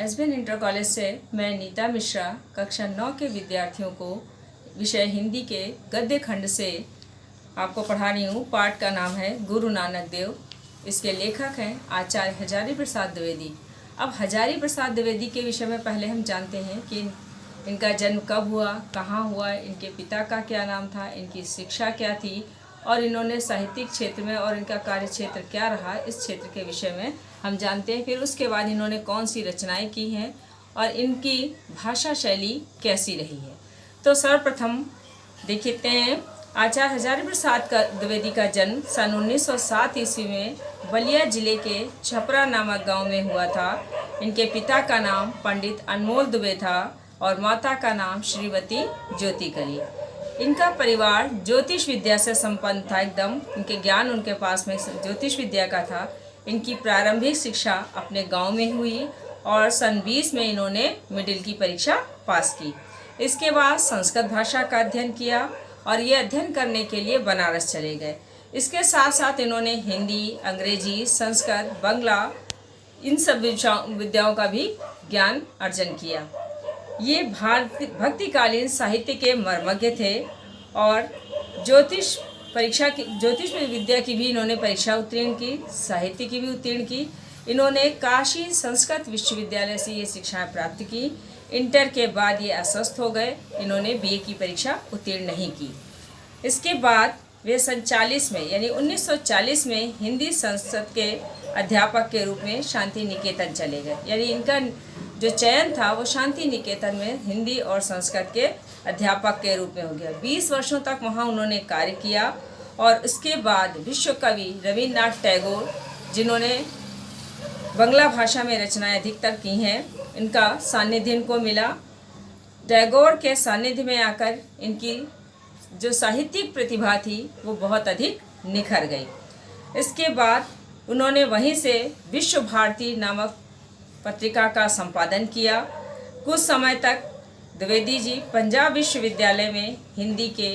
SBN inter college से मैं नीता मिश्रा कक्षा 9 के विद्यार्थियों को विषय हिंदी के गद्य खंड से आपको पढ़ा रही हूँ। पाठ का नाम है गुरु नानक देव। इसके लेखक हैं आचार्य हजारी प्रसाद द्विवेदी। अब हजारी प्रसाद द्विवेदी के विषय में पहले हम जानते हैं कि इनका जन्म कब हुआ, कहाँ हुआ, इनके पिता का क्या नाम था, इनकी शिक्षा क्या थी और इन्होंने साहित्यिक क्षेत्र में और इनका कार्य क्षेत्र क्या रहा, इस क्षेत्र के विषय में हम जानते हैं। फिर उसके बाद इन्होंने कौन सी रचनाएं की हैं और इनकी भाषा शैली कैसी रही है। तो सर्वप्रथम देखते हैं, आचार्य हजारी प्रसाद द्विवेदी का जन्म सन 1907 ईस्वी में बलिया जिले के छपरा नामक गांव में हुआ था। इनके पिता का नाम पंडित अनमोल दुबे था और माता का नाम श्रीमती ज्योति कली। इनका परिवार ज्योतिष विद्या से संपन्न था, एकदम इनके ज्ञान उनके पास में ज्योतिष विद्या का था। इनकी प्रारंभिक शिक्षा अपने गांव में हुई और सन 20 में इन्होंने मिडिल की परीक्षा पास की। इसके बाद संस्कृत भाषा का अध्ययन किया और ये अध्ययन करने के लिए बनारस चले गए। इसके साथ साथ इन्होंने हिंदी, अंग्रेजी, संस्कृत, बंगला इन सब विद्याओं का भी ज्ञान अर्जन किया। ये भक्तिकालीन साहित्य के मर्मज्ञ थे और ज्योतिष विद्या की भी इन्होंने परीक्षा उत्तीर्ण की, साहित्य की भी उत्तीर्ण की। इन्होंने काशी संस्कृत विश्वविद्यालय से ये शिक्षाएं प्राप्त की। इंटर के बाद ये अस्वस्थ हो गए, इन्होंने बीए की परीक्षा उत्तीर्ण नहीं की। इसके बाद वे सन 40 में यानी 1940 में हिंदी संस्कृत के अध्यापक के रूप में शांति निकेतन चले गए। यानी इनका जो चयन था वो शांति निकेतन में हिंदी और संस्कृत के अध्यापक के रूप में हो गया। 20 वर्षों तक वहाँ उन्होंने कार्य किया और उसके बाद विश्व कवि रविन्द्रनाथ टैगोर, जिन्होंने बंगला भाषा में रचनाएं अधिकतर की हैं, इनका सानिध्य इनको मिला। टैगोर के सानिध्य में आकर इनकी जो साहित्यिक प्रतिभा थी वो बहुत अधिक निखर गई। इसके बाद उन्होंने वहीं से विश्व भारती नामक पत्रिका का संपादन किया। कुछ समय तक द्विवेदी जी पंजाब विश्वविद्यालय में हिंदी के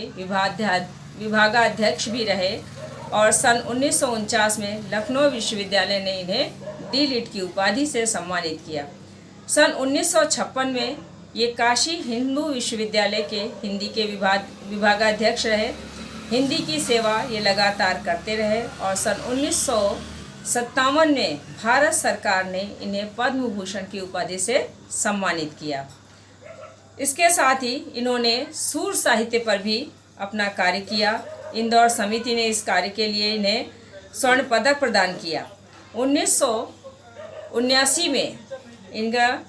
विभागाध्यक्ष भी रहे और सन 1949 में लखनऊ विश्वविद्यालय ने इन्हें डी.लिट की उपाधि से सम्मानित किया। सन 1956 में ये काशी हिंदू विश्वविद्यालय के हिंदी के विभागाध्यक्ष रहे। हिंदी की सेवा ये लगातार करते रहे और सन 1957 में भारत सरकार ने इन्हें पद्म भूषण की उपाधि से सम्मानित किया। इसके साथ ही इन्होंने सूर साहित्य पर भी अपना कार्य किया। इंदौर समिति ने इस कार्य के लिए इन्हें स्वर्ण पदक प्रदान किया। 1979 में इनका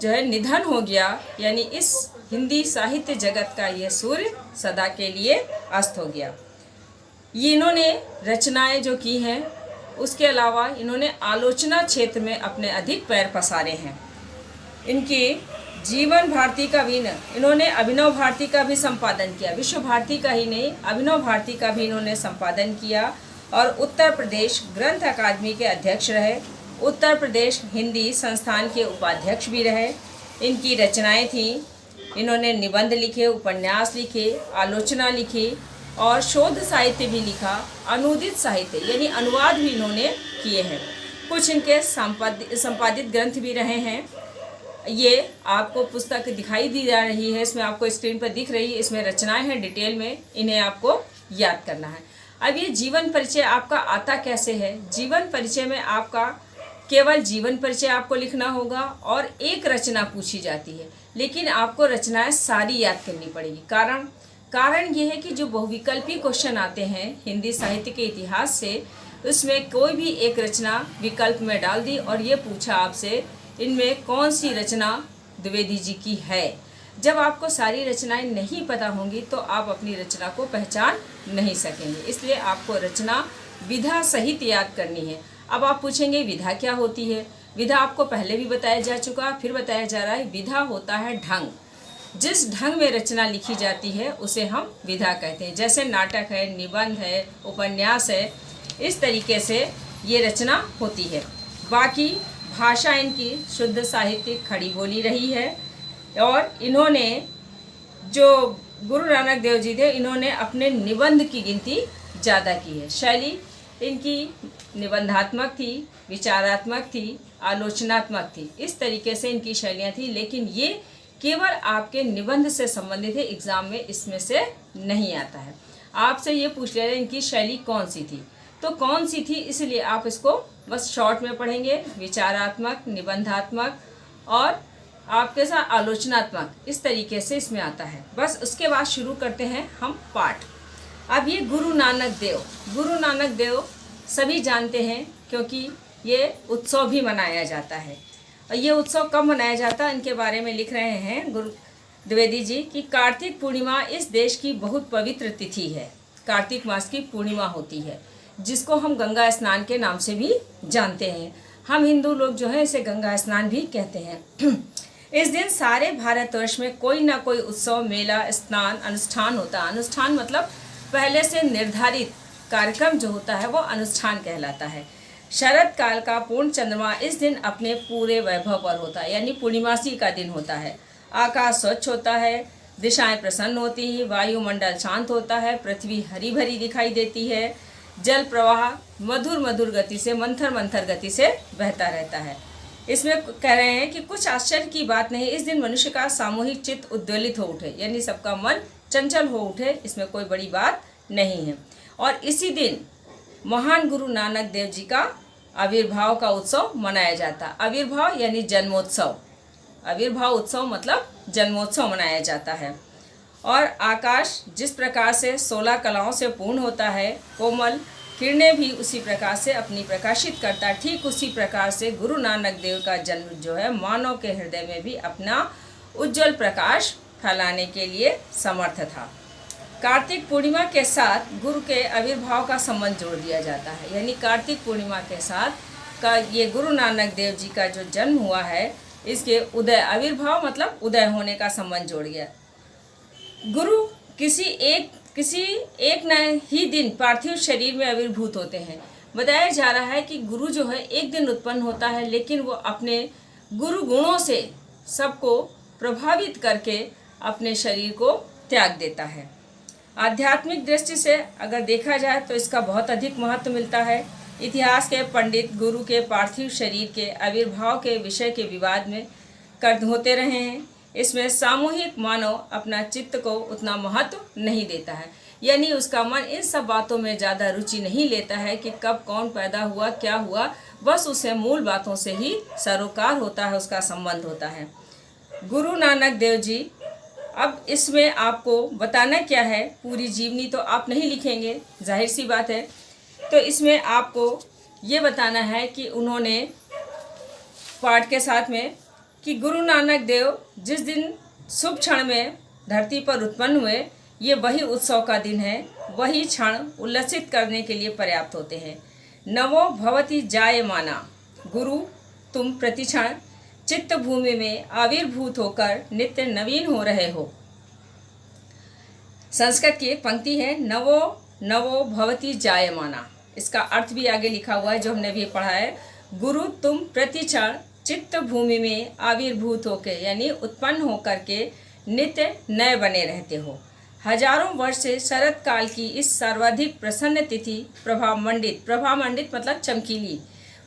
जो है निधन हो गया, यानी इस हिंदी साहित्य जगत का यह सूर्य सदा के लिए अस्त हो गया। ये इन्होंने रचनाएं जो की हैं, उसके अलावा इन्होंने आलोचना क्षेत्र में अपने अधिक पैर पसारे हैं। इनकी जीवन भारती का भी इन्होंने अभिनव भारती का भी संपादन किया। विश्व भारती का ही नहीं, अभिनव भारती का भी इन्होंने संपादन किया और उत्तर प्रदेश ग्रंथ अकादमी के अध्यक्ष रहे। उत्तर प्रदेश हिंदी संस्थान के उपाध्यक्ष भी रहे। इनकी रचनाएं थीं, इन्होंने निबंध लिखे, उपन्यास लिखे, आलोचना लिखी और शोध साहित्य भी लिखा। अनुदित साहित्य यानी अनुवाद भी इन्होंने किए हैं। कुछ इनके संपादित ग्रंथ भी रहे हैं। ये आपको पुस्तक दिखाई दी जा रही है, इसमें आपको स्क्रीन पर दिख रही है, इसमें रचनाएं हैं डिटेल में, इन्हें आपको याद करना है। अब ये जीवन परिचय आपका आता कैसे है? जीवन परिचय में आपका केवल जीवन परिचय आपको लिखना होगा और एक रचना पूछी जाती है, लेकिन आपको रचनाएं सारी याद करनी पड़ेगी। कारण ये है कि जो बहुविकल्पी क्वेश्चन आते हैं हिंदी साहित्य के इतिहास से, उसमें कोई भी एक रचना विकल्प में डाल दी और ये पूछा आपसे इनमें कौन सी रचना द्विवेदी जी की है। जब आपको सारी रचनाएं नहीं पता होंगी तो आप अपनी रचना को पहचान नहीं सकेंगे। इसलिए आपको रचना विधा सहित याद करनी है। अब आप पूछेंगे विधा क्या होती है? विधा आपको पहले भी बताया जा चुका, फिर बताया जा रहा है। विधा होता है ढंग। जिस ढंग में रचना लिखी जाती है उसे हम विधा कहते हैं। जैसे नाटक है, निबंध है, उपन्यास है, इस तरीके से ये रचना होती है। बाकी भाषा इनकी शुद्ध साहित्यिक खड़ी बोली रही है और इन्होंने जो गुरु नानक देव जी थे, इन्होंने अपने निबंध की गिनती ज़्यादा की है। शैली इनकी निबंधात्मक थी, विचारात्मक थी, आलोचनात्मक थी। इस तरीके से इनकी शैलियाँ थी, लेकिन ये केवल आपके निबंध से संबंधित है, एग्ज़ाम में इसमें से नहीं आता है। आपसे ये पूछ लिया जाए इनकी शैली कौन सी थी, तो कौन सी थी, इसलिए आप इसको बस शॉर्ट में पढ़ेंगे। विचारात्मक, निबंधात्मक और आपके साथ आलोचनात्मक, इस तरीके से इसमें आता है। बस उसके बाद शुरू करते हैं हम पाठ। अब ये गुरु नानक देव सभी जानते हैं, क्योंकि ये उत्सव भी मनाया जाता है। और ये उत्सव कब मनाया जाता है, इनके बारे में लिख रहे हैं गुरु द्विवेदी जी कि कार्तिक पूर्णिमा इस देश की बहुत पवित्र तिथि है। कार्तिक मास की पूर्णिमा होती है, जिसको हम गंगा स्नान के नाम से भी जानते हैं। हम हिंदू लोग जो है इसे गंगा स्नान भी कहते हैं। इस दिन सारे भारतवर्ष में कोई ना कोई उत्सव, मेला, स्नान, अनुष्ठान होता है। अनुष्ठान मतलब पहले से निर्धारित कार्यक्रम जो होता है वो अनुष्ठान कहलाता है। शरद काल का पूर्ण चंद्रमा इस दिन अपने पूरे वैभव पर होता है, यानी पूर्णिमासी का दिन होता है। आकाश स्वच्छ होता है, दिशाएं प्रसन्न होती हैं, वायुमंडल शांत होता है, पृथ्वी हरी भरी दिखाई देती है, जल प्रवाह मधुर मधुर गति से, मंथर मंथर गति से बहता रहता है। इसमें कह रहे हैं कि कुछ आश्चर्य की बात नहीं, इस दिन मनुष्य का सामूहिक चित्त उद्वेलित हो उठे, यानी सबका मन चंचल हो उठे, इसमें कोई बड़ी बात नहीं है। और इसी दिन महान गुरु नानक देव जी का आविर्भाव का उत्सव मनाया जाता है। आविर्भाव यानी जन्मोत्सव, आविर्भाव उत्सव मतलब जन्मोत्सव मनाया जाता है। और आकाश जिस प्रकार से 16 कलाओं से पूर्ण होता है, कोमल किरणें भी उसी प्रकार से अपनी प्रकाशित करता है, ठीक उसी प्रकार से गुरु नानक देव का जन्म जो है मानव के हृदय में भी अपना उज्जवल प्रकाश फैलाने के लिए समर्थ था। कार्तिक पूर्णिमा के साथ गुरु के आविर्भाव का संबंध जोड़ दिया जाता है, यानी कार्तिक पूर्णिमा के साथ का ये गुरु नानक देव जी का जो जन्म हुआ है, इसके उदय, आविर्भाव मतलब उदय होने का संबंध जोड़ गया। गुरु किसी एक न ही दिन पार्थिव शरीर में आविर्भूत होते हैं। बताया जा रहा है कि गुरु जो है एक दिन उत्पन्न होता है, लेकिन वो अपने गुरु गुणों से सबको प्रभावित करके अपने शरीर को त्याग देता है। आध्यात्मिक दृष्टि से अगर देखा जाए तो इसका बहुत अधिक महत्व मिलता है। इतिहास के पंडित गुरु के पार्थिव शरीर के आविर्भाव के विषय के विवाद में होते रहे हैं। इसमें सामूहिक मानव अपना चित्त को उतना महत्व नहीं देता है, यानी उसका मन इन सब बातों में ज़्यादा रुचि नहीं लेता है कि कब कौन पैदा हुआ, क्या हुआ, बस उसे मूल बातों से ही सरोकार होता है, उसका संबंध होता है। गुरु नानक देव जी, अब इसमें आपको बताना क्या है, पूरी जीवनी तो आप नहीं लिखेंगे, जाहिर सी बात है। तो इसमें आपको ये बताना है कि उन्होंने पाठ के साथ में कि गुरु नानक देव जिस दिन शुभ क्षण में धरती पर उत्पन्न हुए, ये वही उत्सव का दिन है, वही क्षण उल्लसित करने के लिए पर्याप्त होते हैं। नवो भवति जायमाना, गुरु तुम प्रतिक्षण चित्त भूमि में आविर्भूत होकर नित्य नवीन हो रहे हो। संस्कृत की एक पंक्ति है, नवो नवो भवति जायमाना। इसका अर्थ भी आगे लिखा हुआ है जो हमने भी पढ़ा है। गुरु तुम प्रतिक्षण चित्त भूमि में आविर्भूत होकर, यानी उत्पन्न होकर के नित्य नए बने रहते हो। हजारों वर्ष से शरद काल की इस सर्वाधिक प्रसन्न तिथि प्रभामंडित मतलब चमकीली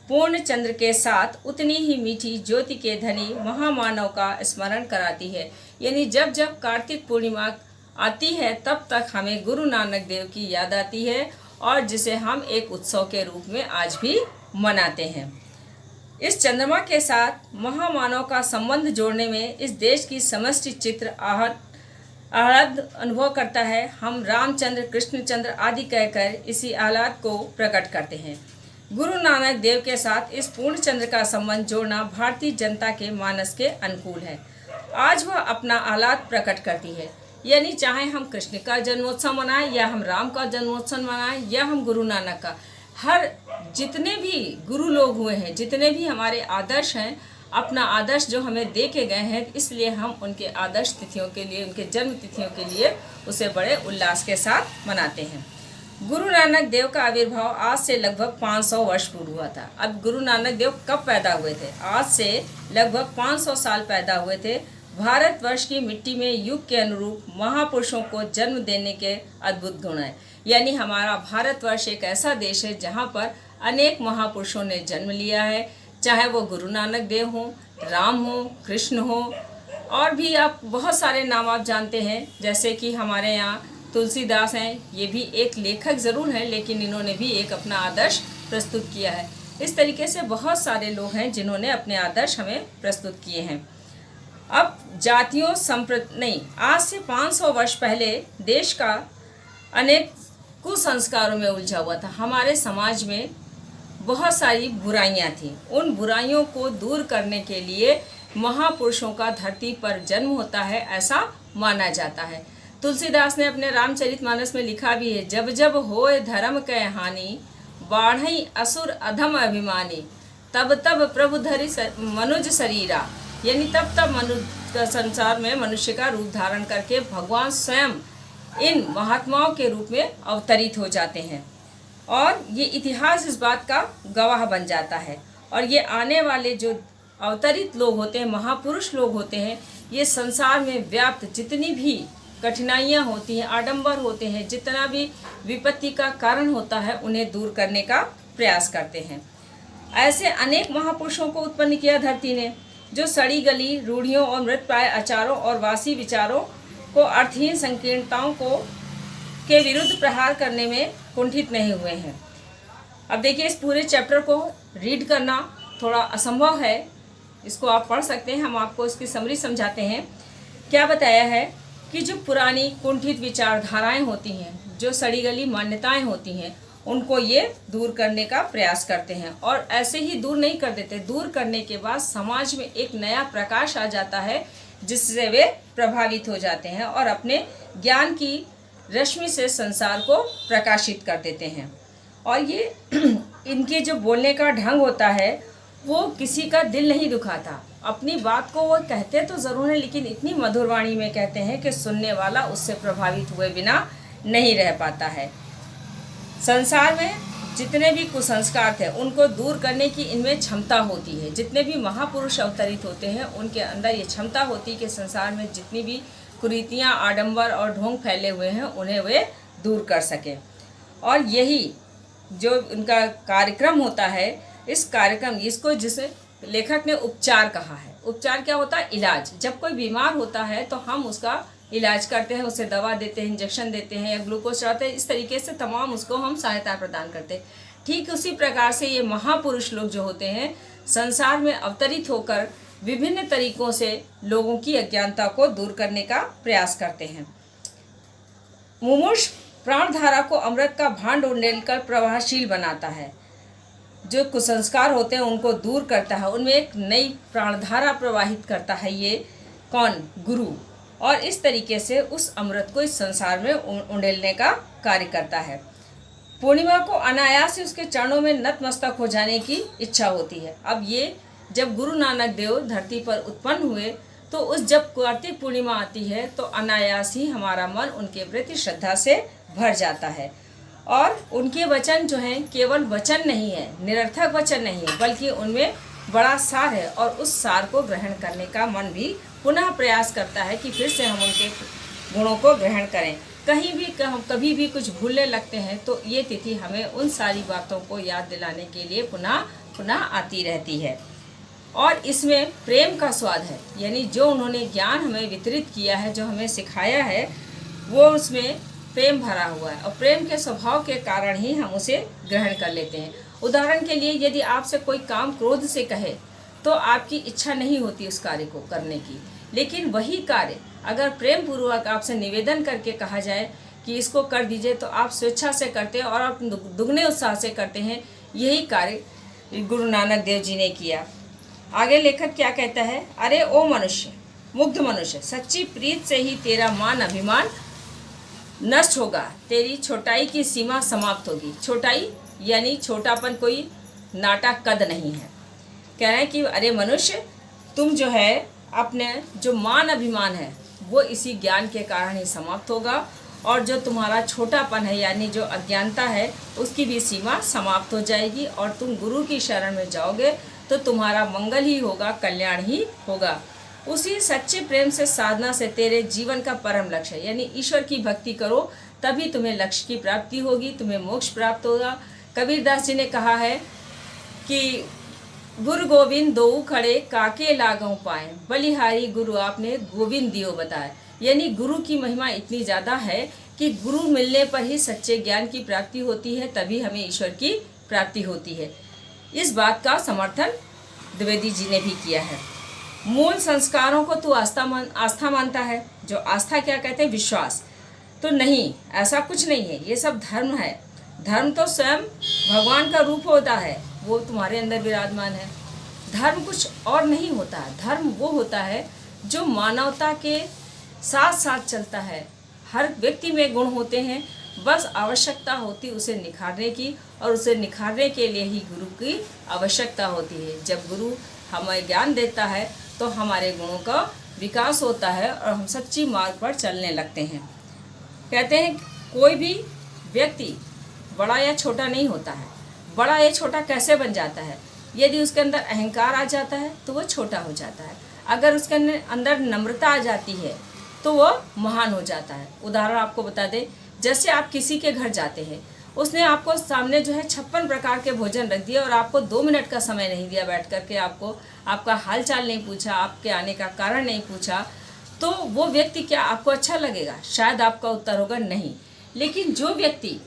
पूर्ण चंद्र के साथ उतनी ही मीठी ज्योति के धनी महामानव का स्मरण कराती है। यानी जब जब कार्तिक पूर्णिमा आती है तब तक हमें गुरु नानक देव की याद आती है, और जिसे हम एक उत्सव के रूप में आज भी मनाते हैं। इस चंद्रमा के साथ महामानव का संबंध जोड़ने में इस देश की समष्टि चित्र आह्लाद अनुभव करता है। हम रामचंद्र, कृष्णचंद्र आदि कहकर इसी आह्लाद को प्रकट करते हैं। गुरु नानक देव के साथ इस पूर्ण चंद्र का संबंध जोड़ना भारतीय जनता के मानस के अनुकूल है। आज वह अपना आह्लाद प्रकट करती है, यानी चाहे हम कृष्ण का जन्मोत्सव मनाएं या हम राम का जन्मोत्सव मनाएं या हम गुरु नानक का, हर जितने भी गुरु लोग हुए हैं, जितने भी हमारे आदर्श हैं, अपना आदर्श जो हमें दे के गए हैं, इसलिए हम उनके आदर्श तिथियों के लिए, उनके जन्म तिथियों के लिए उसे बड़े उल्लास के साथ मनाते हैं। गुरु नानक देव का आविर्भाव आज से लगभग 500 वर्ष पूर्व हुआ था। अब गुरु नानक देव कब पैदा हुए थे? आज से लगभग 500 साल पैदा हुए थे। भारतवर्ष की मिट्टी में युग के अनुरूप महापुरुषों को जन्म देने के अद्भुत गुण हैं। यानी हमारा भारतवर्ष एक ऐसा देश है जहाँ पर अनेक महापुरुषों ने जन्म लिया है, चाहे वो गुरु नानक देव हों, राम हो, कृष्ण हो, और भी आप बहुत सारे नाम आप जानते हैं। जैसे कि हमारे यहाँ तुलसीदास हैं, ये भी एक लेखक ज़रूर हैं लेकिन इन्होंने भी एक अपना आदर्श प्रस्तुत किया है। इस तरीके से बहुत सारे लोग हैं जिन्होंने अपने आदर्श हमें प्रस्तुत किए हैं। अब जातियों आज से 500 वर्ष पहले देश का अनेक कुसंस्कारों में उलझा हुआ था। हमारे समाज में बहुत सारी बुराइयां थीं। उन बुराइयों को दूर करने के लिए महापुरुषों का धरती पर जन्म होता है, ऐसा माना जाता है। तुलसीदास ने अपने रामचरितमानस में लिखा भी है, जब जब होए धर्म कै हानि, बाढ़ई असुर अधम अभिमानी, तब तब प्रभु धरि मनुज शरीरा। यानी तब तब मनुष्य संसार में मनुष्य का रूप धारण करके भगवान स्वयं इन महात्माओं के रूप में अवतरित हो जाते हैं, और ये इतिहास इस बात का गवाह बन जाता है। और ये आने वाले जो अवतरित लोग होते हैं, महापुरुष लोग होते हैं, ये संसार में व्याप्त जितनी भी कठिनाइयाँ होती हैं, आडंबर होते हैं, जितना भी विपत्ति का कारण होता है, उन्हें दूर करने का प्रयास करते हैं। ऐसे अनेक महापुरुषों को उत्पन्न किया धरती ने, जो सड़ी गली रूढ़ियों और मृतप्राय आचारों और वासी विचारों को अर्थहीन संकीर्णताओं को के विरुद्ध प्रहार करने में कुंठित नहीं हुए हैं। अब देखिए, इस पूरे चैप्टर को रीड करना थोड़ा असंभव है, इसको आप पढ़ सकते हैं। हम आपको इसकी समरी समझाते हैं। क्या बताया है कि जो पुरानी कुंठित विचारधाराएं होती हैं, जो सड़ी गली मान्यताएं होती हैं, उनको ये दूर करने का प्रयास करते हैं। और ऐसे ही दूर नहीं कर देते, दूर करने के बाद समाज में एक नया प्रकाश आ जाता है, जिससे वे प्रभावित हो जाते हैं और अपने ज्ञान की रश्मि से संसार को प्रकाशित कर देते हैं। और ये इनके जो बोलने का ढंग होता है, वो किसी का दिल नहीं दुखाता। अपनी बात को वो कहते तो ज़रूर है, लेकिन इतनी मधुर वाणी में कहते हैं कि सुनने वाला उससे प्रभावित हुए बिना नहीं रह पाता है। संसार में जितने भी कुसंस्कार थे, उनको दूर करने की इनमें क्षमता होती है। जितने भी महापुरुष अवतरित होते हैं, उनके अंदर ये क्षमता होती है कि संसार में जितनी भी कुरीतियाँ, आडंबर और ढोंग फैले हुए हैं, उन्हें वे दूर कर सकें। और यही जो उनका कार्यक्रम होता है, इस कार्यक्रम इसको जिसे लेखक ने उपचार कहा है। उपचार क्या होता है? इलाज। जब कोई बीमार होता है तो हम उसका इलाज करते हैं, उसे दवा देते हैं, इंजेक्शन देते हैं या ग्लूकोज चढ़ाते हैं, इस तरीके से तमाम उसको हम सहायता प्रदान करते हैं। ठीक उसी प्रकार से ये महापुरुष लोग जो होते हैं, संसार में अवतरित होकर विभिन्न तरीकों से लोगों की अज्ञानता को दूर करने का प्रयास करते हैं। मुमूर्ष प्राणधारा को अमृत का भांड उंडेलकर प्रवाहशील बनाता है। जो कुसंस्कार होते हैं उनको दूर करता है, उनमें एक नई प्राणधारा प्रवाहित करता है। ये कौन? गुरु। और इस तरीके से उस अमृत को इस संसार में उंडेलने का कार्य करता है। पूर्णिमा को अनायास से उसके चरणों में नतमस्तक हो जाने की इच्छा होती है। अब ये जब गुरु नानक देव धरती पर उत्पन्न हुए, तो उस जब कार्तिक पूर्णिमा आती है तो अनायास ही हमारा मन उनके प्रति श्रद्धा से भर जाता है। और उनके वचन जो हैं केवल वचन नहीं है, निरर्थक वचन नहीं है, बल्कि उनमें बड़ा सार है। और उस सार को ग्रहण करने का मन भी पुनः प्रयास करता है कि फिर से हम उनके गुणों को ग्रहण करें। कहीं भी कभी भी कुछ भूलने लगते हैं तो ये तिथि हमें उन सारी बातों को याद दिलाने के लिए पुनः आती रहती है। और इसमें प्रेम का स्वाद है, यानी जो उन्होंने ज्ञान हमें वितरित किया है, जो हमें सिखाया है, वो उसमें प्रेम भरा हुआ है। और प्रेम के स्वभाव के कारण ही हम उसे ग्रहण कर लेते हैं। उदाहरण के लिए, यदि आपसे कोई काम क्रोध से कहे तो आपकी इच्छा नहीं होती उस कार्य को करने की, लेकिन वही कार्य अगर प्रेम पूर्वक आपसे निवेदन करके कहा जाए कि इसको कर दीजिए, तो आप स्वेच्छा से करते हैं और आप दुगने उत्साह से करते हैं। यही कार्य गुरु नानक देव जी ने किया। आगे लेखक क्या कहता है? अरे ओ मनुष्य, मुग्ध मनुष्य, सच्ची प्रीत से ही तेरा मान अभिमान नष्ट होगा, तेरी छोटाई की सीमा समाप्त होगी। छोटाई यानी छोटापन कोई नाटा कद नहीं है। कह रहे हैं कि अरे मनुष्य, तुम जो है अपने जो मान अभिमान है वो इसी ज्ञान के कारण ही समाप्त होगा, और जो तुम्हारा छोटापन है यानी जो अज्ञानता है उसकी भी सीमा समाप्त हो जाएगी, और तुम गुरु की शरण में जाओगे तो तुम्हारा मंगल ही होगा, कल्याण ही होगा। उसी सच्चे प्रेम से साधना से तेरे जीवन का परम लक्ष्य है, यानी ईश्वर की भक्ति करो, तभी तुम्हें लक्ष्य की प्राप्ति होगी, तुम्हें मोक्ष प्राप्त होगा। कबीरदास जी ने कहा है कि गुरु गोविंद दो खड़े काके लागों पाए, बलिहारी गुरु आपने गोविंद दियो बताए। यानी गुरु की महिमा इतनी ज़्यादा है कि गुरु मिलने पर ही सच्चे ज्ञान की प्राप्ति होती है, तभी हमें ईश्वर की प्राप्ति होती है। इस बात का समर्थन द्विवेदी जी ने भी किया है। मूल संस्कारों को तू आस्था मानता है, जो आस्था क्या कहते हैं, विश्वास। तो नहीं, ऐसा कुछ नहीं है, ये सब धर्म है। धर्म तो स्वयं भगवान का रूप होता है, वो तुम्हारे अंदर विराजमान है। धर्म कुछ और नहीं होता है, धर्म वो होता है जो मानवता के साथ साथ चलता है। हर व्यक्ति में गुण होते हैं, बस आवश्यकता होती उसे निखारने की, और उसे निखारने के लिए ही गुरु की आवश्यकता होती है। जब गुरु हमें ज्ञान देता है तो हमारे गुणों का विकास होता है और हम सच्ची मार्ग पर चलने लगते हैं। कहते हैं कोई भी व्यक्ति बड़ा या छोटा नहीं होता है। बड़ा या छोटा कैसे बन जाता है? यदि उसके अंदर अहंकार आ जाता है तो वो छोटा हो जाता है। अगर उसके अंदर नम्रता आ जाती है तो वो महान हो जाता है। उदाहरण आपको बता दें, जैसे आप किसी के घर जाते हैं, उसने आपको सामने जो है 56 प्रकार के भोजन रख दिया और आपको 2 मिनट का समय नहीं दिया बैठ करके, आपको आपका हाल चाल नहीं पूछा, आपके आने का कारण नहीं पूछा, तो वो व्यक्ति क्या आपको अच्छा लगेगा? शायद आपका उत्तर होगा नहीं। लेकिन जो व्यक्ति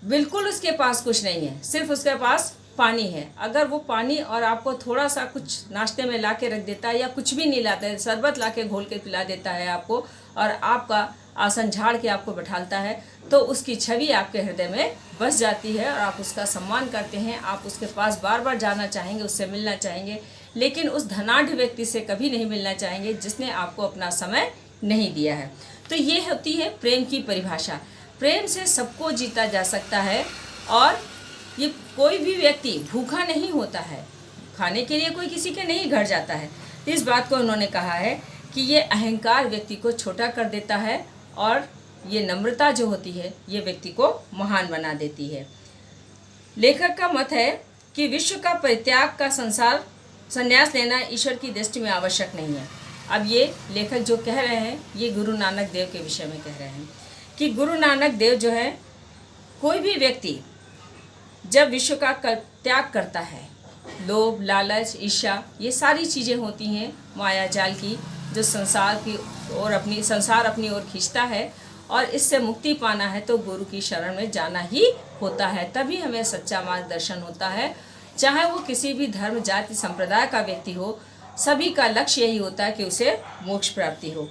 बिल्कुल उसके पास कुछ नहीं है, सिर्फ उसके पास पानी है, अगर वो पानी और आपको थोड़ा सा कुछ नाश्ते में ला के रख देता है या कुछ भी नहीं लाता है, शरबत ला के घोल के पिला देता है आपको और आपका आसन झाड़ के आपको बैठालता है, तो उसकी छवि आपके हृदय में बस जाती है और आप उसका सम्मान करते हैं। आप उसके पास बार बार जाना चाहेंगे, उससे मिलना चाहेंगे, लेकिन उस धनाढ़ व्यक्ति से कभी नहीं मिलना चाहेंगे जिसने आपको अपना समय नहीं दिया है। तो ये होती है प्रेम की परिभाषा। प्रेम से सबको जीता जा सकता है और ये कोई भी व्यक्ति भूखा नहीं होता है, खाने के लिए कोई किसी के नहीं घर जाता है। इस बात को उन्होंने कहा है कि ये अहंकार व्यक्ति को छोटा कर देता है और ये नम्रता जो होती है ये व्यक्ति को महान बना देती है। लेखक का मत है कि विश्व का परित्याग का संन्यास लेना ईश्वर की दृष्टि में आवश्यक नहीं है। अब ये लेखक जो कह रहे हैं ये गुरु नानक देव के विषय में कह रहे हैं कि गुरु नानक देव जो है, कोई भी व्यक्ति जब विश्व का त्याग करता है, लोभ, लालच, ईर्ष्या, ये सारी चीज़ें होती हैं माया जाल की, जो संसार अपनी ओर खींचता है और इससे मुक्ति पाना है तो गुरु की शरण में जाना ही होता है, तभी हमें सच्चा मार्गदर्शन होता है। चाहे वो किसी भी धर्म, जाति, संप्रदाय का व्यक्ति हो, सभी का लक्ष्य यही होता है कि उसे मोक्ष प्राप्ति हो।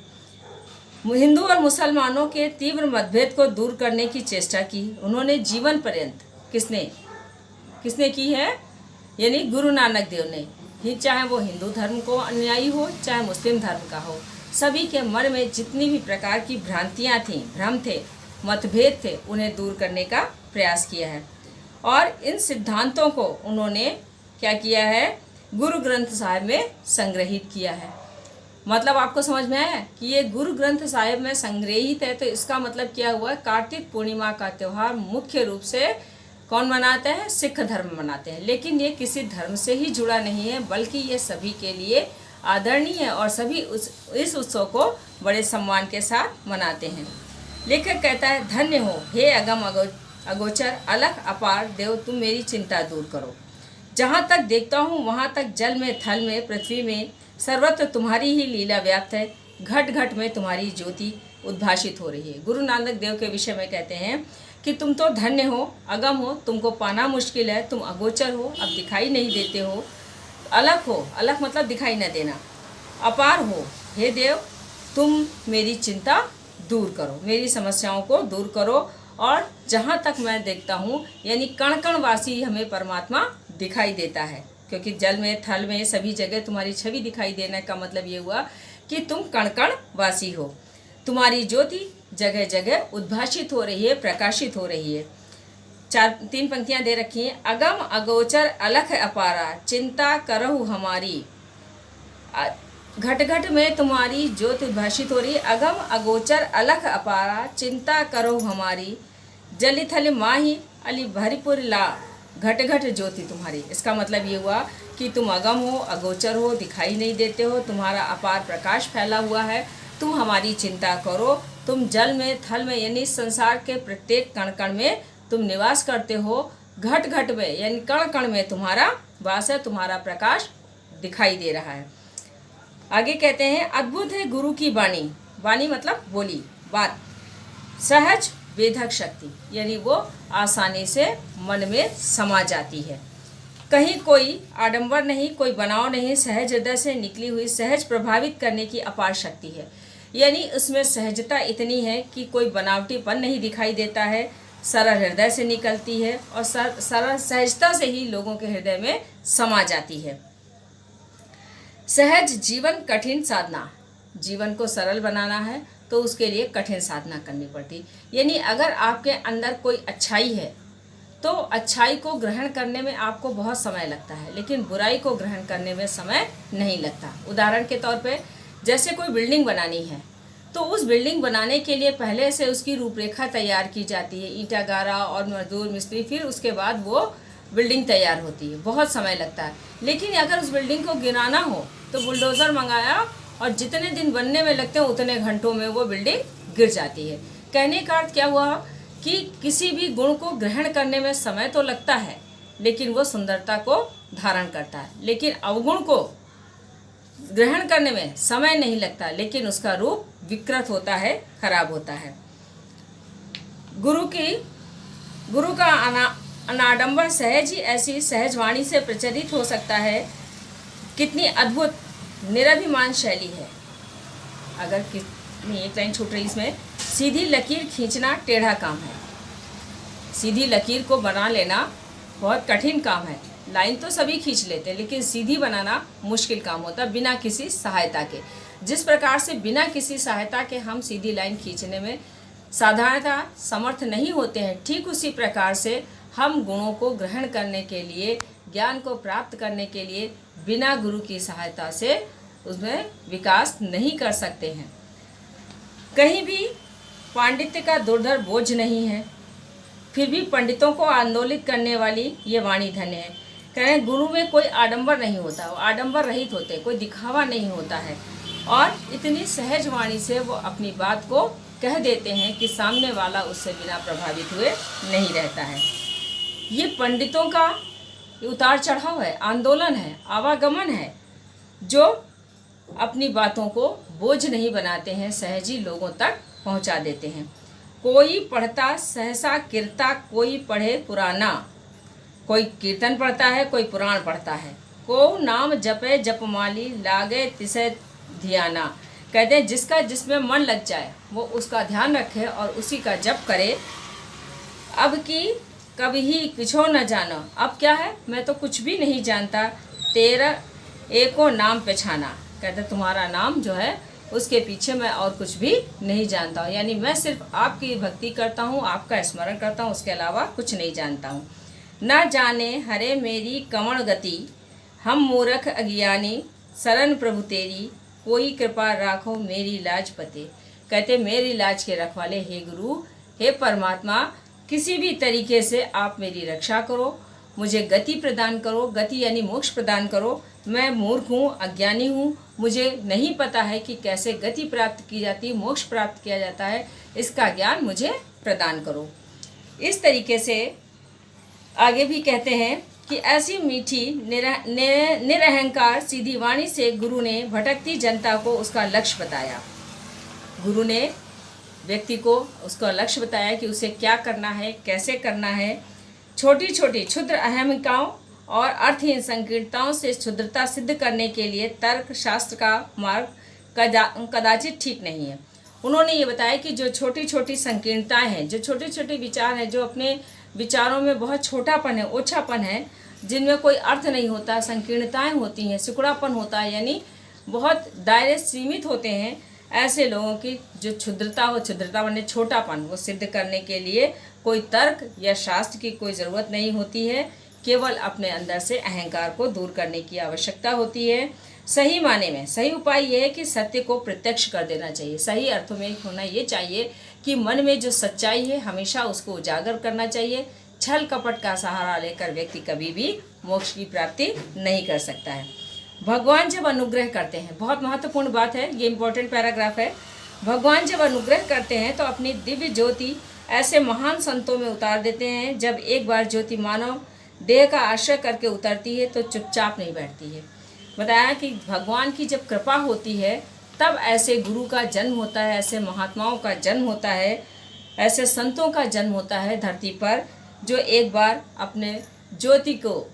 हिंदू और मुसलमानों के तीव्र मतभेद को दूर करने की चेष्टा की उन्होंने जीवन पर्यंत। किसने की है? यानी गुरु नानक देव ने ही। चाहे वो हिंदू धर्म को अनुयायी हो, चाहे मुस्लिम धर्म का हो, सभी के मन में जितनी भी प्रकार की भ्रांतियाँ थीं, भ्रम थे, मतभेद थे, उन्हें दूर करने का प्रयास किया है। और इन सिद्धांतों को उन्होंने क्या किया है? गुरु ग्रंथ साहिब में संग्रहित किया है। मतलब आपको समझ में आया कि ये गुरु ग्रंथ साहिब में संग्रहित है, तो इसका मतलब क्या हुआ? कार्तिक पूर्णिमा का त्यौहार मुख्य रूप से कौन मनाते हैं? सिख धर्म मनाते हैं। लेकिन ये किसी धर्म से ही जुड़ा नहीं है, बल्कि ये सभी के लिए आदरणीय है और सभी इस उत्सव को बड़े सम्मान के साथ मनाते हैं। लेखक कहता है, धन्य हो हे अगम अगोचर अलख अपार देव, तुम मेरी चिंता दूर करो। जहाँ तक देखता हूँ वहाँ तक जल में, थल में, पृथ्वी में सर्वत्र तुम्हारी ही लीला व्याप्त है। घट घट में तुम्हारी ज्योति उद्भाषित हो रही है। गुरु नानक देव के विषय में कहते हैं कि तुम तो धन्य हो, अगम हो, तुमको पाना मुश्किल है, तुम अगोचर हो, अब दिखाई नहीं देते हो, अलग हो, अलग मतलब दिखाई न देना, अपार हो, हे देव तुम मेरी चिंता दूर करो, मेरी समस्याओं को दूर करो। और जहाँ तक मैं देखता हूँ, यानी कण कण वासी हमें परमात्मा दिखाई देता है, क्योंकि जल में, थल में, सभी जगह तुम्हारी छवि दिखाई देने का मतलब ये हुआ कि तुम कण कण वासी हो। तुम्हारी ज्योति जगह जगह उद्भाषित हो रही है, प्रकाशित हो रही है। 3 पंक्तियां दे रखी हैं। अगम अगोचर अलख अपारा, चिंता करहु हमारी। घट घट में तुम्हारी ज्योति उद्भाषित हो रही है। अगम अगोचर अलख अपारा, चिंता करहु हमारी। जलि थल माही अली भरिपुर ला, घट घट ज्योति तुम्हारी। इसका मतलब ये हुआ कि तुम अगम हो, अगोचर हो, दिखाई नहीं देते हो, तुम्हारा अपार प्रकाश फैला हुआ है, तुम हमारी चिंता करो, तुम जल में, थल में, यानी संसार के प्रत्येक कण कण में तुम निवास करते हो। घट घट में यानी कण कण में तुम्हारा वास है, तुम्हारा प्रकाश दिखाई दे रहा है। आगे कहते हैं, अद्भुत है गुरु की वाणी। वाणी मतलब बोली, बात। सहज वेधक शक्ति, यानी वो आसानी से मन में समा जाती है। कहीं कोई आडंबर नहीं, कोई बनाव नहीं, सहज हृदय से निकली हुई, सहज प्रभावित करने की अपार शक्ति है। यानी उसमें सहजता इतनी है कि कोई बनावटीपन नहीं दिखाई देता है, सरल हृदय से निकलती है और सरल सहजता से ही लोगों के हृदय में समा जाती है। सहज जीवन कठिन साधना। जीवन को सरल बनाना है तो उसके लिए कठिन साधना करनी पड़ती। यानी अगर आपके अंदर कोई अच्छाई है तो अच्छाई को ग्रहण करने में आपको बहुत समय लगता है, लेकिन बुराई को ग्रहण करने में समय नहीं लगता। उदाहरण के तौर पे जैसे कोई बिल्डिंग बनानी है तो उस बिल्डिंग बनाने के लिए पहले से उसकी रूपरेखा तैयार की जाती है, ईंटा गारा और मजदूर मिस्त्री, फिर उसके बाद वो बिल्डिंग तैयार होती है, बहुत समय लगता है। लेकिन अगर उस बिल्डिंग को गिराना हो तो बुलडोज़र मंगाया और जितने दिन बनने में लगते हैं उतने घंटों में वो बिल्डिंग गिर जाती है। कहने का अर्थ क्या हुआ कि किसी भी गुण को ग्रहण करने में समय तो लगता है, लेकिन वो सुंदरता को धारण करता है। लेकिन अवगुण को ग्रहण करने में समय नहीं लगता, लेकिन उसका रूप विकृत होता है, खराब होता है। गुरु का अनाडंबर सहज ही ऐसी सहज वाणी से प्रचलित हो सकता है। कितनी अद्भुत निरभिमान शैली है। अगर कितनी एक लाइन छूट रही इसमें, सीधी लकीर खींचना टेढ़ा काम है। सीधी लकीर को बना लेना बहुत कठिन काम है। लाइन तो सभी खींच लेते हैं, लेकिन सीधी बनाना मुश्किल काम होता है बिना किसी सहायता के। जिस प्रकार से बिना किसी सहायता के हम सीधी लाइन खींचने में साधारणतः समर्थ नहीं होते हैं, ठीक उसी प्रकार से हम गुणों को ग्रहण करने के लिए, ज्ञान को प्राप्त करने के लिए बिना गुरु की सहायता से उसमें विकास नहीं कर सकते हैं। कहीं भी पांडित्य का दुर्धर बोझ नहीं है, फिर भी पंडितों को आंदोलित करने वाली ये वाणी धन्य है। कह रहे हैं गुरु में कोई आडंबर नहीं होता, वो आडंबर रहित होते, कोई दिखावा नहीं होता है और इतनी सहज वाणी से वो अपनी बात को कह देते हैं कि सामने वाला उससे बिना प्रभावित हुए नहीं रहता है। ये पंडितों का उतार चढ़ाव है, आंदोलन है, आवागमन है, जो अपनी बातों को बोझ नहीं बनाते हैं, सहज ही लोगों तक पहुंचा देते हैं। कोई पढ़ता सहसा कीर्ता, कोई पढ़े पुराना। कोई कीर्तन पढ़ता है, कोई पुराण पढ़ता है। को नाम जपे जपमाली, लागे तिसे ध्याना। कहते हैं जिसका जिसमें मन लग जाए वो उसका ध्यान रखे और उसी का जप करे। अब की कभी ही किछो न जानो। अब क्या है, मैं तो कुछ भी नहीं जानता, तेरा एको नाम पहचाना। कहते तुम्हारा नाम जो है उसके पीछे मैं और कुछ भी नहीं जानता हूँ। यानी मैं सिर्फ आपकी भक्ति करता हूँ, आपका स्मरण करता हूँ, उसके अलावा कुछ नहीं जानता हूँ। न जाने हरे मेरी कमण गति, हम मूर्ख अज्ञानी, शरण प्रभु तेरी, कोई कृपा राखो मेरी लाज पते। कहते मेरी लाज के रखवाले हे गुरु, हे परमात्मा, किसी भी तरीके से आप मेरी रक्षा करो, मुझे गति प्रदान करो। गति यानी मोक्ष प्रदान करो। मैं मूर्ख हूँ, अज्ञानी हूँ, मुझे नहीं पता है कि कैसे गति प्राप्त की जाती है, मोक्ष प्राप्त किया जाता है, इसका ज्ञान मुझे प्रदान करो। इस तरीके से आगे भी कहते हैं कि ऐसी मीठी निरअहंकार सीधी वाणी से गुरु ने भटकती जनता को उसका लक्ष्य बताया। गुरु ने व्यक्ति को उसका लक्ष्य बताया कि उसे क्या करना है, कैसे करना है। छोटी छोटी क्षुद्र अहमिकाओं और अर्थहीन संकीर्णताओं से क्षुद्रता सिद्ध करने के लिए तर्क शास्त्र का मार्ग कदाचित ठीक नहीं है। उन्होंने ये बताया कि जो छोटी छोटी संकीर्णताएं हैं, जो छोटे छोटे विचार हैं, जो अपने विचारों में बहुत छोटापन है, ओछापन है, जिनमें कोई अर्थ नहीं होता, संकीर्णताएं होती हैं, सिकुड़ापन होता है, यानी बहुत दायरे सीमित होते हैं, ऐसे लोगों की जो क्षुद्रता हो, क्षुद्रता माने छोटापन, वो सिद्ध करने के लिए कोई तर्क या शास्त्र की कोई ज़रूरत नहीं होती है। केवल अपने अंदर से अहंकार को दूर करने की आवश्यकता होती है। सही माने में सही उपाय यह है कि सत्य को प्रत्यक्ष कर देना चाहिए। सही अर्थों में होना ये चाहिए कि मन में जो सच्चाई है हमेशा उसको उजागर करना चाहिए। छल कपट का सहारा लेकर व्यक्ति कभी भी मोक्ष की प्राप्ति नहीं कर सकता है। भगवान जब अनुग्रह करते हैं, बहुत महत्वपूर्ण बात है, ये इम्पोर्टेंट पैराग्राफ है। भगवान जब अनुग्रह करते हैं तो अपनी दिव्य ज्योति ऐसे महान संतों में उतार देते हैं। जब एक बार ज्योति मानव देह का आश्रय करके उतरती है तो चुपचाप नहीं बैठती है। बताया कि भगवान की जब कृपा होती है तब ऐसे गुरु का जन्म होता है, ऐसे महात्माओं का जन्म होता है, ऐसे संतों का जन्म होता है धरती पर, जो एक बार अपने ज्योति को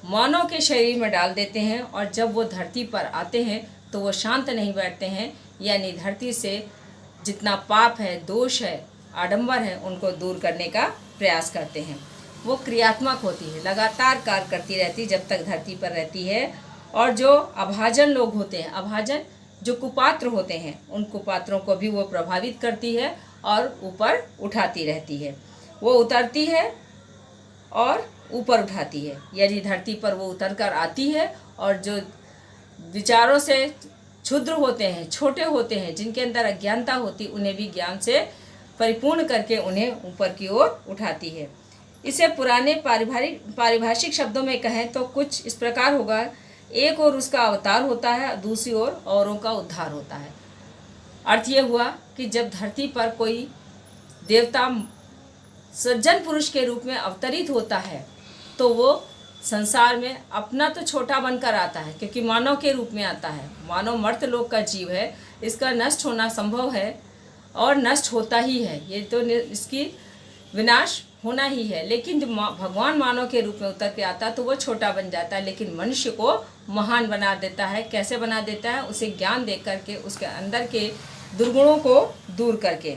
मानव के शरीर में डाल देते हैं और जब वो धरती पर आते हैं तो वो शांत नहीं बैठते हैं, यानी धरती से जितना पाप है, दोष है, आडंबर है, उनको दूर करने का प्रयास करते हैं। वो क्रियात्मक होती है, लगातार कार्य करती रहती जब तक धरती पर रहती है। और जो अभाजन लोग होते हैं, अभाजन जो कुपात्र होते हैं, उन कुपात्रों को भी वो प्रभावित करती है और ऊपर उठाती रहती है। वो उतरती है और ऊपर उठाती है, यानी धरती पर वो उतर कर आती है और जो विचारों से क्षुद्र होते हैं, छोटे होते हैं, जिनके अंदर अज्ञानता होती, उन्हें भी ज्ञान से परिपूर्ण करके उन्हें ऊपर की ओर उठाती है। इसे पुराने पारिभाषिक शब्दों में कहें तो कुछ इस प्रकार होगा, एक ओर उसका अवतार होता है, दूसरी ओर औरों का उद्धार होता है। अर्थ ये हुआ कि जब धरती पर कोई देवता सज्जन पुरुष के रूप में अवतरित होता है तो वो संसार में अपना तो छोटा बनकर आता है, क्योंकि मानव के रूप में आता है। मानव मर्त लोक का जीव है, इसका नष्ट होना संभव है और नष्ट होता ही है, ये तो इसकी विनाश होना ही है। लेकिन जब भगवान मानव के रूप में उतर के आता है तो वो छोटा बन जाता है, लेकिन मनुष्य को महान बना देता है। कैसे बना देता है? उसे ज्ञान दे करके, उसके अंदर के दुर्गुणों को दूर करके।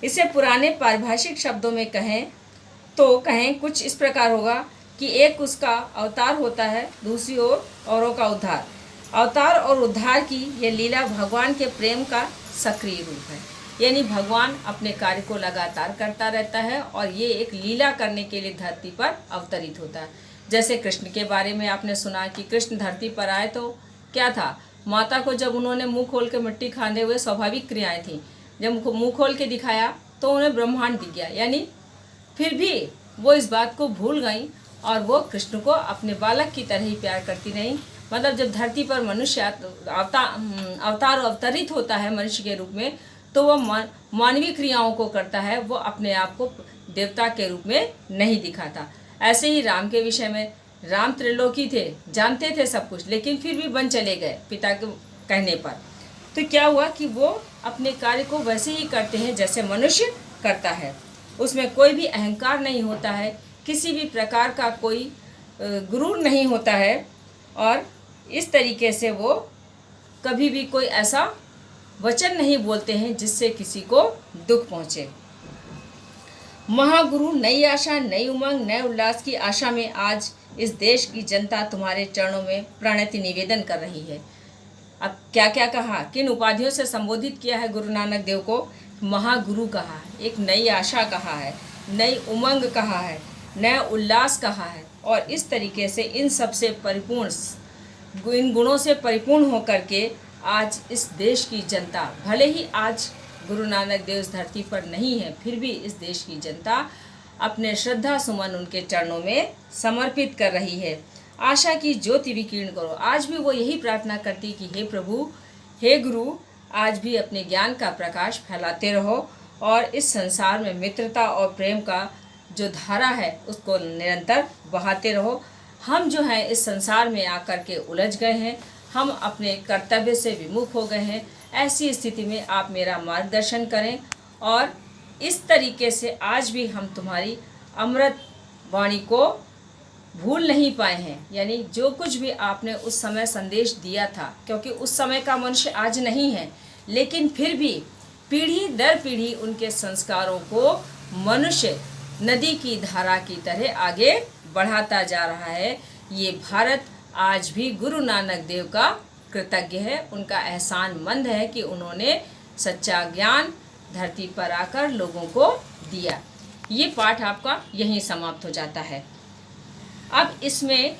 इसे पुराने पारिभाषिक शब्दों में कहें तो कुछ इस प्रकार होगा कि एक उसका अवतार होता है, दूसरी ओर औरों का उद्धार। अवतार और उद्धार की ये लीला भगवान के प्रेम का सक्रिय रूप है, यानी भगवान अपने कार्य को लगातार करता रहता है और ये एक लीला करने के लिए धरती पर अवतरित होता है। जैसे कृष्ण के बारे में आपने सुना कि कृष्ण धरती पर आए तो क्या था, माता को जब उन्होंने मुंह खोल के मिट्टी खाने हुए स्वाभाविक क्रियाएं थी, जब मुंह खोल के दिखाया तो उन्हें ब्रह्मांड दिख गया, यानी फिर भी वो इस बात को भूल गई और वो कृष्ण को अपने बालक की तरह ही प्यार करती रही। मतलब जब धरती पर मनुष्य अवतार अवतरित होता है मनुष्य के रूप में, तो वो मानवीय क्रियाओं को करता है, वो अपने आप को देवता के रूप में नहीं दिखाता। ऐसे ही राम के विषय में, राम त्रिलोकी थे, जानते थे सब कुछ, लेकिन फिर भी वन चले गए पिता के कहने पर। तो क्या हुआ कि वो अपने कार्य को वैसे ही करते हैं जैसे मनुष्य करता है। उसमें कोई भी अहंकार नहीं होता है, किसी भी प्रकार का कोई गुरूर नहीं होता है, और इस तरीके से वो कभी भी कोई ऐसा वचन नहीं बोलते हैं जिससे किसी को दुख पहुँचे। महागुरु नई आशा, नई उमंग, नए उल्लास की आशा में आज इस देश की जनता तुम्हारे चरणों में प्रणति निवेदन कर रही है। अब क्या क्या कहा, किन उपाधियों से संबोधित किया है गुरु नानक देव को? महागुरु कहा है, एक नई आशा कहा है, नई उमंग कहा है, नया उल्लास कहा है, और इस तरीके से इन सबसे परिपूर्ण, इन गुणों से परिपूर्ण होकर के आज इस देश की जनता, भले ही आज गुरु नानक देव इस धरती पर नहीं है, फिर भी इस देश की जनता अपने श्रद्धा सुमन उनके चरणों में समर्पित कर रही है। आशा की ज्योति विकीर्ण करो। आज भी वो यही प्रार्थना करती कि हे प्रभु, हे गुरु, आज भी अपने ज्ञान का प्रकाश फैलाते रहो और इस संसार में मित्रता और प्रेम का जो धारा है उसको निरंतर बहाते रहो। हम जो है इस संसार में आकर के उलझ गए हैं, हम अपने कर्तव्य से विमुख हो गए हैं। ऐसी स्थिति में आप मेरा मार्गदर्शन करें और इस तरीके से आज भी हम तुम्हारी अमृत वाणी को भूल नहीं पाए हैं, यानी जो कुछ भी आपने उस समय संदेश दिया था, क्योंकि उस समय का मनुष्य आज नहीं है, लेकिन फिर भी पीढ़ी दर पीढ़ी उनके संस्कारों को मनुष्य नदी की धारा की तरह आगे बढ़ाता जा रहा है। ये भारत आज भी गुरु नानक देव का कृतज्ञ है, उनका एहसानमंद है कि उन्होंने सच्चा ज्ञान धरती पर आकर लोगों को दिया। ये पाठ आपका यहीं समाप्त हो जाता है। अब इसमें,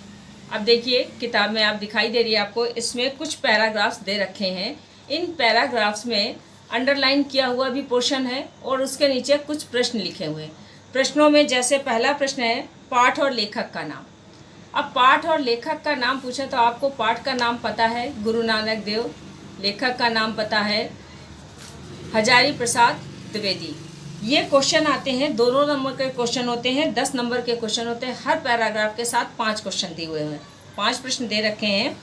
अब देखिए किताब में आप दिखाई दे रही है आपको, इसमें कुछ पैराग्राफ्स दे रखे हैं। इन पैराग्राफ्स में अंडरलाइन किया हुआ भी पोर्शन है और उसके नीचे कुछ प्रश्न लिखे हुए हैं। प्रश्नों में जैसे पहला प्रश्न है पाठ और लेखक का नाम। अब पाठ और लेखक का नाम पूछे तो आपको पाठ का नाम पता है गुरु नानक देव, लेखक का नाम पता है हजारी प्रसाद द्विवेदी। ये क्वेश्चन आते हैं, 2 नंबर के क्वेश्चन होते हैं, 10 नंबर के क्वेश्चन होते हैं। हर पैराग्राफ के साथ 5 क्वेश्चन दिए हुए हैं, 5 प्रश्न दे रखे हैं।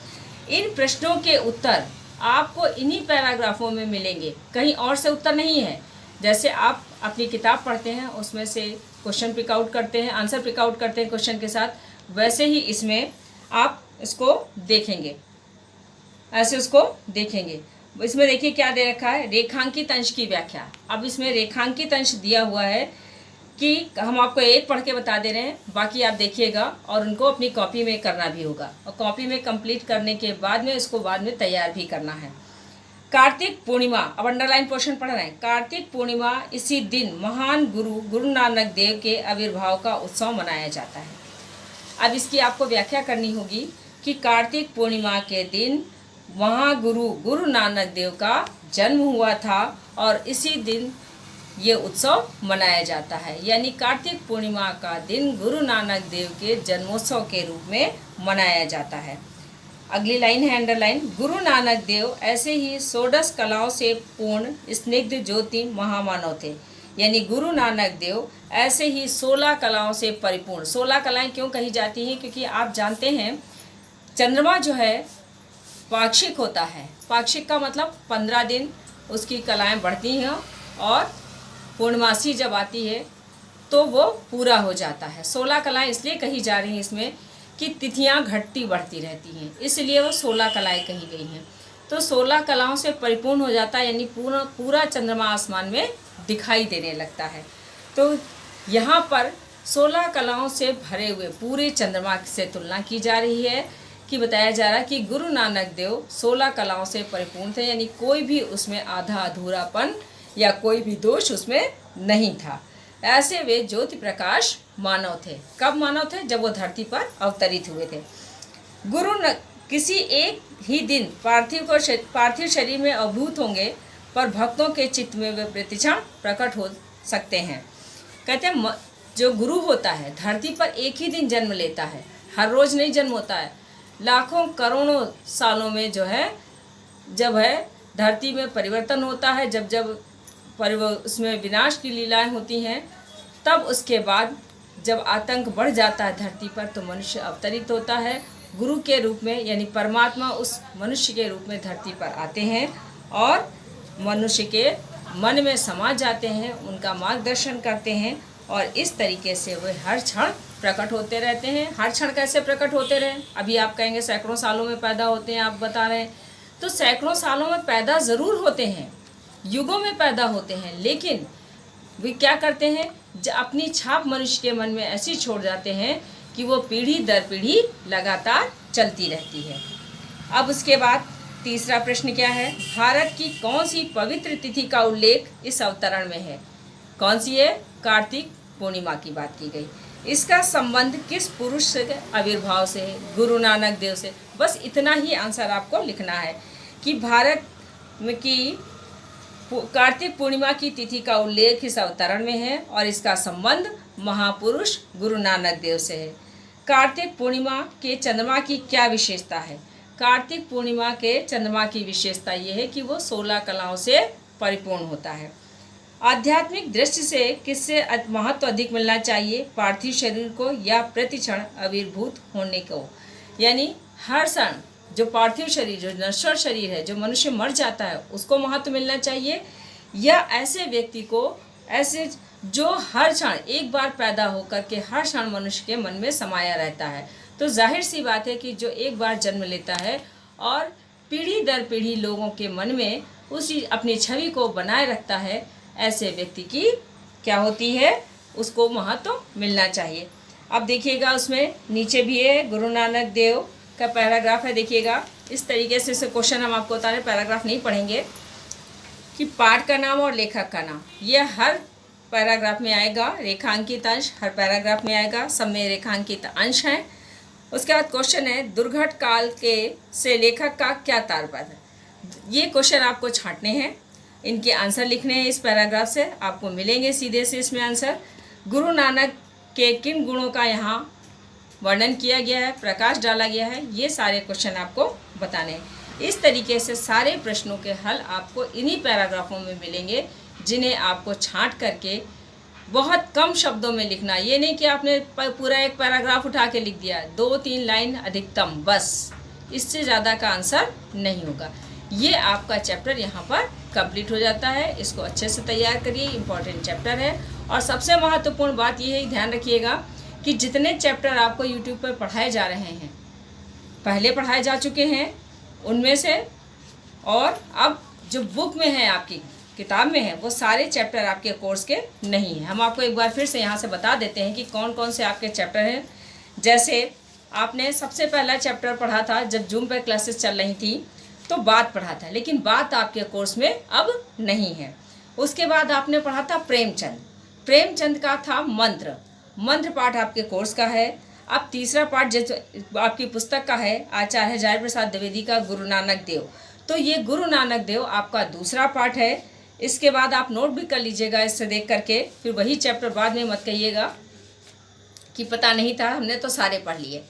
इन प्रश्नों के उत्तर आपको इन्हीं पैराग्राफों में मिलेंगे, कहीं और से उत्तर नहीं है। जैसे आप अपनी किताब पढ़ते हैं, उसमें से क्वेश्चन पिक आउट करते हैं, आंसर पिक आउट करते हैं क्वेश्चन के साथ, वैसे ही इसमें आप इसको देखेंगे, ऐसे उसको देखेंगे। इसमें देखिए क्या दे रखा है, रेखांकित अंश की व्याख्या। अब इसमें रेखांकित अंश दिया हुआ है कि हम आपको एक पढ़ के बता दे रहे हैं, बाकी आप देखिएगा और उनको अपनी कॉपी में करना भी होगा, और कॉपी में कंप्लीट करने के बाद में इसको बाद में तैयार भी करना है। कार्तिक पूर्णिमा, अब अंडरलाइन पोर्शन पढ़ रहे हैं। कार्तिक पूर्णिमा इसी दिन महान गुरु नानक देव के आविर्भाव का उत्सव मनाया जाता है। अब इसकी आपको व्याख्या करनी होगी कि कार्तिक पूर्णिमा के दिन गुरु नानक देव का जन्म हुआ था और इसी दिन ये उत्सव मनाया जाता है। यानी कार्तिक पूर्णिमा का दिन गुरु नानक देव के जन्मोत्सव के रूप में मनाया जाता है। अगली लाइन है अंडरलाइन, गुरु नानक देव ऐसे ही 16 कलाओं से पूर्ण स्निग्ध ज्योति महामानव थे। यानी गुरु नानक देव ऐसे ही 16 कलाओं से परिपूर्ण। 16 कलाएं क्यों कही जाती हैं? क्योंकि आप जानते हैं चंद्रमा जो है पाक्षिक होता है। पाक्षिक का मतलब 15 दिन उसकी कलाएं बढ़ती हैं और पूर्णमासी जब आती है तो वो पूरा हो जाता है। 16 कलाएं इसलिए कही जा रही हैं इसमें कि तिथियां घटती बढ़ती रहती हैं, इसलिए वो 16 कलाएं कही गई हैं। तो 16 कलाओं से परिपूर्ण हो जाता है, यानी पूरा चंद्रमा आसमान में दिखाई देने लगता है। तो यहाँ पर 16 कलाओं से भरे हुए पूरे चंद्रमा से तुलना की जा रही है कि बताया जा रहा है कि गुरु नानक देव 16 कलाओं से परिपूर्ण थे, यानी कोई भी उसमें आधा अधूरापन या कोई भी दोष उसमें नहीं था। ऐसे वे ज्योति प्रकाश मानव थे। कब मानव थे? जब वो धरती पर अवतरित हुए थे। किसी एक ही दिन पार्थिव शरीर में अभूत होंगे, पर भक्तों के चित्त में वे प्रतिक्षण प्रकट हो सकते हैं। कहते हैं जो गुरु होता है धरती पर एक ही दिन जन्म लेता है, हर रोज नहीं जन्म होता है। लाखों करोड़ों सालों में जो है जब है धरती में परिवर्तन होता है, जब उसमें विनाश की लीलाएं होती हैं, तब उसके बाद जब आतंक बढ़ जाता है धरती पर तो मनुष्य अवतरित होता है गुरु के रूप में, यानी परमात्मा उस मनुष्य के रूप में धरती पर आते हैं और मनुष्य के मन में समा जाते हैं, उनका मार्गदर्शन करते हैं और इस तरीके से वे हर क्षण प्रकट होते रहते हैं। हर क्षण कैसे प्रकट होते रहे? अभी आप कहेंगे सैकड़ों सालों में पैदा होते हैं, आप बता रहे हैं, तो सैकड़ों सालों में पैदा ज़रूर होते हैं, युगों में पैदा होते हैं, लेकिन वे क्या करते हैं, अपनी छाप मनुष्य के मन में ऐसी छोड़ जाते हैं कि वो पीढ़ी दर पीढ़ी लगातार चलती रहती है। अब उसके बाद तीसरा प्रश्न क्या है, भारत की कौन सी पवित्र तिथि का उल्लेख इस अवतरण में है? कौन सी है? कार्तिक पूर्णिमा की बात की गई। इसका संबंध किस पुरुष के आविर्भाव से है? गुरु नानक देव से। बस इतना ही आंसर आपको लिखना है कि भारत में की कार्तिक पूर्णिमा की तिथि का उल्लेख इस अवतरण में है और इसका संबंध महापुरुष गुरु नानक देव से है। कार्तिक पूर्णिमा के चंद्रमा की क्या विशेषता है? कार्तिक पूर्णिमा के चंद्रमा की विशेषता ये है कि वो 16 कलाओं से परिपूर्ण होता है। आध्यात्मिक दृष्टि से किससे महत्व अधिक मिलना चाहिए, पार्थिव शरीर को या प्रतिक्षण आविर्भूत होने को? यानी हर क्षण जो पार्थिव शरीर, जो नश्वर शरीर है, जो मनुष्य मर जाता है, उसको महत्व मिलना चाहिए, या ऐसे व्यक्ति को, ऐसे जो हर क्षण एक बार पैदा होकर के हर क्षण मनुष्य के मन में समाया रहता है? तो जाहिर सी बात है कि जो एक बार जन्म लेता है और पीढ़ी दर पीढ़ी लोगों के मन में उसी अपनी छवि को बनाए रखता है, ऐसे व्यक्ति की क्या होती है, उसको महत्व मिलना चाहिए। अब देखिएगा उसमें नीचे भी है गुरु नानक देव का पैराग्राफ है, देखिएगा इस तरीके से क्वेश्चन हम आपको बता रहे, पैराग्राफ नहीं पढ़ेंगे, कि पाठ का नाम और लेखक का नाम, यह हर पैराग्राफ में आएगा। रेखांकित अंश हर पैराग्राफ में आएगा, सब में रेखांकित अंश हैं। उसके बाद क्वेश्चन है, दुर्घट काल के से लेखक का क्या तात्पर्य? ये क्वेश्चन आपको छांटने हैं, इनके आंसर लिखने हैं। इस पैराग्राफ से आपको मिलेंगे सीधे से इसमें आंसर। गुरु नानक के किन गुणों का यहाँ वर्णन किया गया है, प्रकाश डाला गया है, ये सारे क्वेश्चन आपको बताने हैं। इस तरीके से सारे प्रश्नों के हल आपको इन्हीं पैराग्राफों में मिलेंगे, जिन्हें आपको छांट करके बहुत कम शब्दों में लिखना। ये नहीं कि आपने पूरा एक पैराग्राफ उठा के लिख दिया, 2-3 लाइन अधिकतम, बस इससे ज़्यादा का आंसर नहीं होगा। ये आपका चैप्टर यहाँ पर कंप्लीट हो जाता है। इसको अच्छे से तैयार करिए, इम्पॉर्टेंट चैप्टर है। और सबसे महत्वपूर्ण बात ये है, ध्यान रखिएगा कि जितने चैप्टर आपको यूट्यूब पर पढ़ाए जा रहे हैं, पहले पढ़ाए जा चुके हैं उनमें से, और अब जो बुक में है, आपकी किताब में है, वो सारे चैप्टर आपके कोर्स के नहीं हैं। हम आपको एक बार फिर से यहाँ से बता देते हैं कि कौन कौन से आपके चैप्टर हैं। जैसे आपने सबसे पहला चैप्टर पढ़ा था जब जूम पर क्लासेस चल रही थी, तो बात पढ़ा था, लेकिन बात आपके कोर्स में अब नहीं है। उसके बाद आपने पढ़ा था प्रेमचंद, प्रेमचंद का था मंत्र, मंत्र पाठ आपके कोर्स का है। अब तीसरा पाठ जो आपकी पुस्तक का है, आचार्य हजारी प्रसाद द्विवेदी का गुरु नानक देव, तो ये गुरु नानक देव आपका दूसरा पाठ है। इसके बाद आप नोट भी कर लीजिएगा इससे देख करके, फिर वही चैप्टर बाद में मत कहिएगा कि पता नहीं था, हमने तो सारे पढ़ लिए।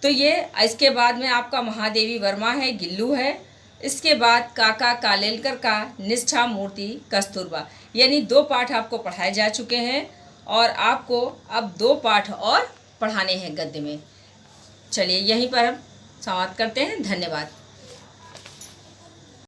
तो ये इसके बाद में आपका महादेवी वर्मा है, गिल्लू है। इसके बाद काका कालेलकर का निष्ठा मूर्ति कस्तूरबा, यानी 2 पाठ आपको पढ़ाए जा चुके हैं और आपको अब 2 पाठ और पढ़ाने हैं गद्य में। चलिए यहीं पर हम समाप्त करते हैं। धन्यवाद।